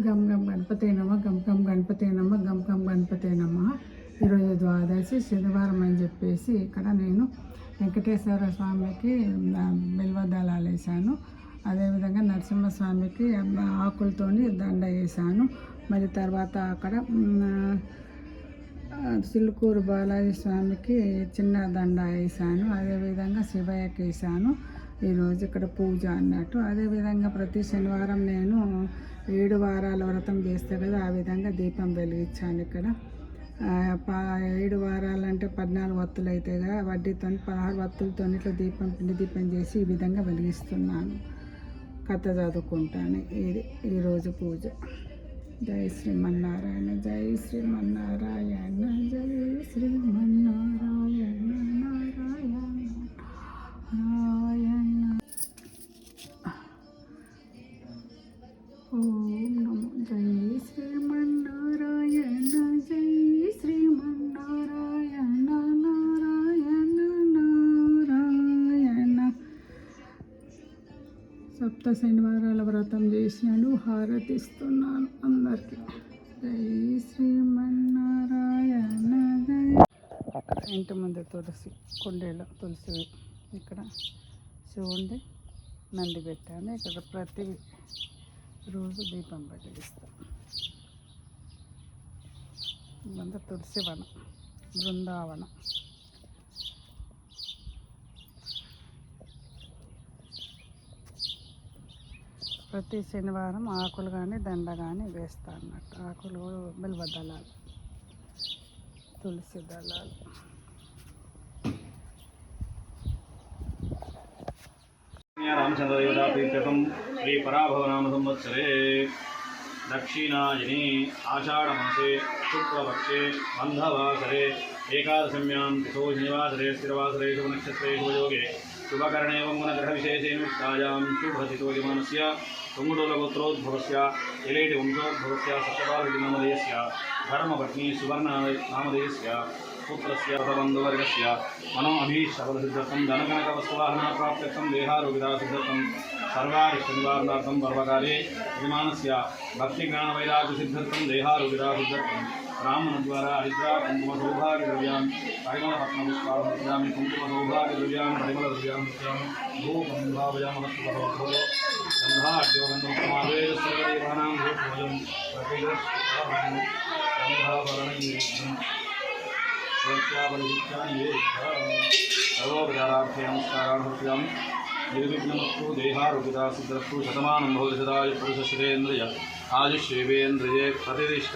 గం గం గణపతే నమ గం గం గణపతే నమ గం గం గణపతే నమ. ఈరోజు ద్వాదశి శనివారం అని చెప్పేసి ఇక్కడ నేను వెంకటేశ్వర స్వామికి బిల్వదళాలు వేసాను. అదేవిధంగా నరసింహస్వామికి ఆకులతో దండ వేసాను. మరి తర్వాత అక్కడ సిల్కూరు బాలాజీ స్వామికి చిన్న దండ వేసాను. అదేవిధంగా శివయ్యకి వేసాను. ఈరోజు ఇక్కడ పూజ అన్నట్టు. అదేవిధంగా ప్రతి శనివారం నేను 7 వారాల వ్రతం చేస్తే కదా, ఆ విధంగా దీపం వెలిగించాను. ఇక్కడ 7 వారాలంటే 14 వత్తులు అయితే కదా, వడ్డీతో 16 వత్తులతో ఇట్లా పిండి దీపం చేసి ఈ విధంగా వెలిగిస్తున్నాను. కథ చదువుకుంటాను. ఇది ఈరోజు పూజ. జై శ్రీమన్నారాయణ, జై శ్రీమన్నారాయణ, జై శ్రీమన్నారాయణ, నారాయణ నారాయణ. ఓం నమో జై శ్రీమన్నారాయణ, జై శ్రీమన్నారాయణ, నారాయణ నారాయణ. సప్త శనివారాల వ్రతం చేసినాను. హారతిస్తున్నాను అందరికీ. జై శ్రీమన్నారాయణ, జై. ఇంటి ముందు తులసి కుండీలో తులసి, ఇక్కడ శివుండి నంది పెట్టాను. ఇక్కడ ప్రతి రోజు దీపం వెలిగిస్తాను. ఇదంతా తులసి వనం, బృందావనం. ప్రతి శనివారం ఆకులు కానీ దండ కానీ వేస్తా అన్నట్టు. ఆకులు బిల్వ దళాలు, తులసి దళాలు. रामचंद्रदेवता प्रीत्यर्थम श्री पराभवनाम संवत्सरे दक्षिणायने आषाढ़मासे शुक्लपक्षे बंधवासरे एकादश्यां तिथौ शनिवासरे स्थिरवासरे शुभनक्षत्रे शुभयोगे शुभकरणे वंगनग्रहविशेषे निमित्तायां शुभतिथोयमानस्य तुङ्गुडुलगोत्रोद्भवस्य एलेटि वंशोद्भवस्य सत्यपालनामधेयस्य धर्मपत्नी सुवर्णनामधेयस्य पुत्रस्य रथबन्धुवर्गस्य मनो अभीष्टफलसिद्धर्थं धनकनकवस्तुवाहनाप्राप्त्यर्थं देहारोग्यसिद्धर्थं सर्वारिष्टनिवारणार्थं पर्वकाले यजमानस्य भक्तिज्ञानवैराग्यसिद्धर्थं देहारोग्यसिद्धर्थं ब्राह्मणद्वारा हरिद्रा कुङ्कुमसौभाग्यद्रव्यान् परिमलपत्नपुष्पाणि ददामि कुङ्कुमसौभाग्यद्रव्यान् परिमलद्रव्यान् ददामि धूपं भावयामः शुभभवतो गन्धाढ्योगन्धमावेदसर्वदेवानां भूभोजं प्रतिगृह्णाभरणैः सर्वोपचारार्थे नमस्कारान् समर्पयामि। निर्विघ्नमस्तु देहारोग्यता सिद्धस्तु शतमानं भवति सदाय पुरुषश्रेन्द्रिय आयुष्येवेन्द्रिये प्रतिष्ठितः।